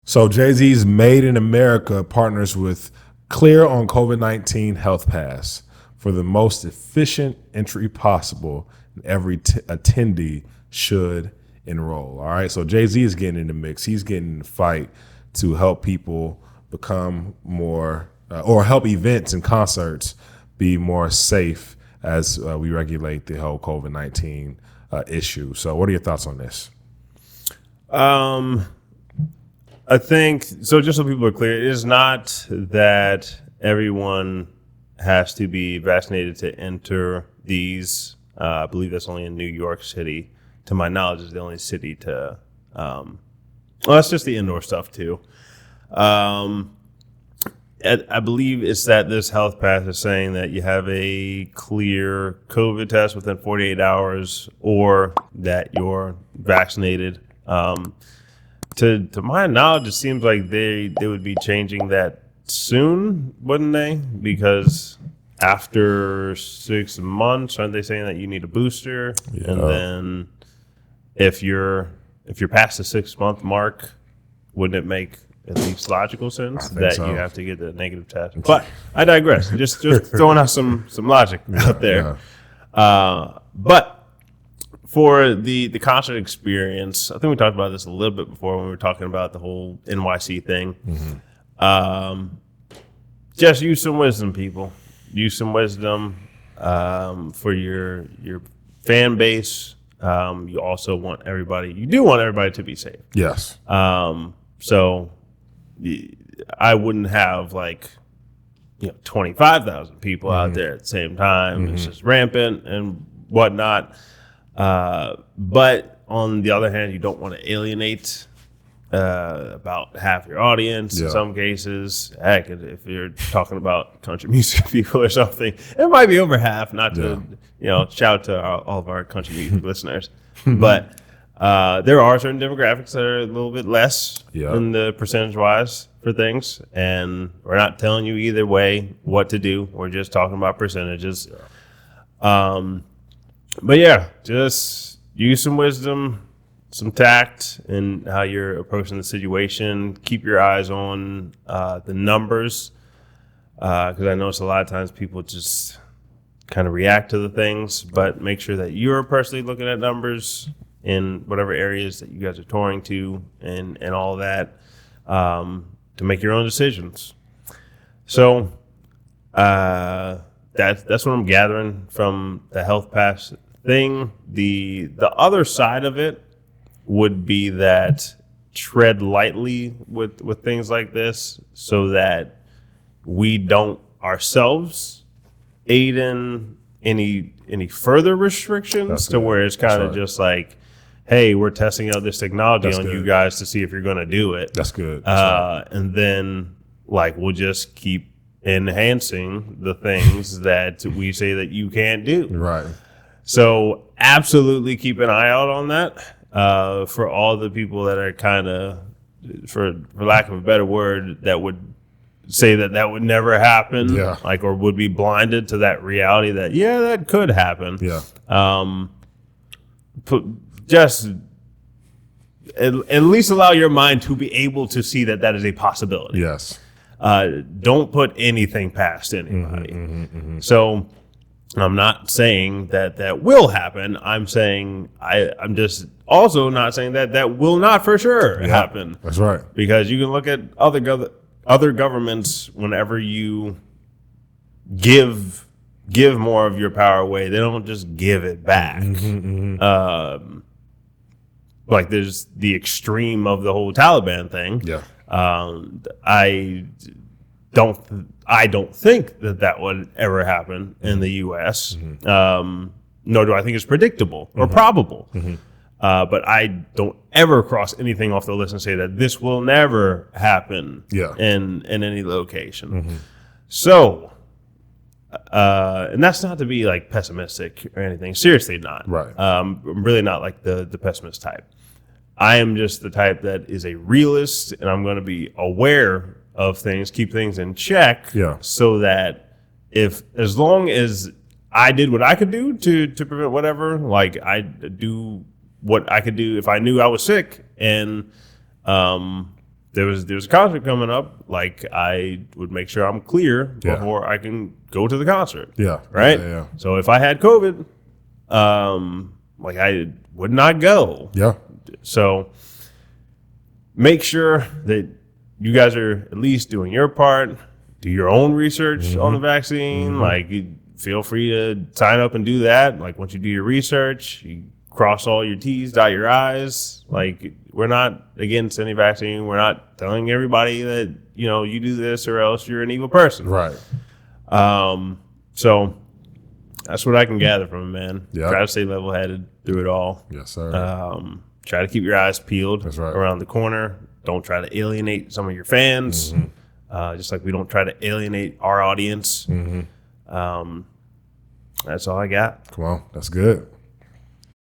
So Jay-Z's Made in America partners with Clear on COVID-19 Health Pass for the most efficient entry possible. Every attendee should enroll. All right. So Jay-Z is getting in the mix. He's getting in the fight to help people become more or help events and concerts be more safe as we regulate the whole COVID-19 issue. So what are your thoughts on this? I think, so just so people are clear, it is not that everyone has to be vaccinated to enter these. I believe that's only in New York City. To my knowledge, is the only city to, well, that's just the indoor stuff too. I believe it's that this health pass is saying that you have a clear COVID test within 48 hours or that you're vaccinated. To my knowledge, it seems like they would be changing that soon, wouldn't they? Because after 6 months, aren't they saying that you need a booster? Yeah. And then if you're past the 6 month mark, wouldn't it make at least logical sense that you have to get the negative test? But I digress. just throwing out some logic out there. Yeah. But for the concert experience, I think we talked about this a little bit before when we were talking about the whole NYC thing. Mm-hmm. Just use some wisdom, people. Use some wisdom for your fan base. You also want everybody. You do want everybody to be safe. Yes. So I wouldn't have 25,000 people out there at the same time. Mm-hmm. It's just rampant and whatnot. But on the other hand, you don't want to alienate about half your audience in some cases. Heck, if you're talking about country music people or something, it might be over half. Not to shout out to all of our country music listeners, but there are certain demographics that are a little bit less in the percentage wise for things, and we're not telling you either way what to do. We're just talking about percentages. But yeah, just use some wisdom, some tact in how you're approaching the situation. Keep your eyes on the numbers, because I notice a lot of times people just kind of react to the things, but make sure that you're personally looking at numbers in whatever areas that you guys are touring to and all that, to make your own decisions. So that's what I'm gathering from the health pass thing. The other side of it would be that tread lightly with things like this so that we don't ourselves aid in any further restrictions to where it's kind of just like, hey, we're testing out this technology on you guys to see if you're going to do it. That's good. And then we'll just keep enhancing the things that we say that you can't do. Right. So absolutely keep an eye out on that for all the people that are kind of, for lack of a better word, that would say that would never happen, or would be blinded to that reality that that could happen. Just at least allow your mind to be able to see that is a possibility. Yes. Don't put anything past anybody. So I'm not saying that will happen. I'm saying I'm just also not saying that will not for sure happen. That's right. Because you can look at other governments. Whenever you give more of your power away, they don't just give it back. There's the extreme of the whole Taliban thing. Yeah. I don't think that would ever happen in the U.S. Nor do I think it's predictable or probable. But I don't ever cross anything off the list and say that this will never happen in any location. So, and that's not to be pessimistic or anything. Seriously not. Right. I'm really not the pessimist type. I am just the type that is a realist, and I'm going to be aware of things, keep things in check, so that as long as I did what I could do to prevent whatever, I do what I could do if I knew I was sick, and there was a concert coming up, like I would make sure I'm clear before I can go to the concert. Yeah. Right. Yeah. So if I had COVID, like I would not go. Yeah. So make sure that you guys are at least doing your part. Do your own research on the vaccine. Like, feel free to sign up and do that. Like, once you do your research, you cross all your T's, dot your I's. Like, we're not against any vaccine. We're not telling everybody that, you do this or else you're an evil person. Right. So that's what I can gather from it, man. Yep. Try to stay level-headed through it all. Yes, sir. Try to keep your eyes peeled right. around the corner. Don't try to alienate some of your fans. Just like we don't try to alienate our audience. That's all I got. Come on. That's good.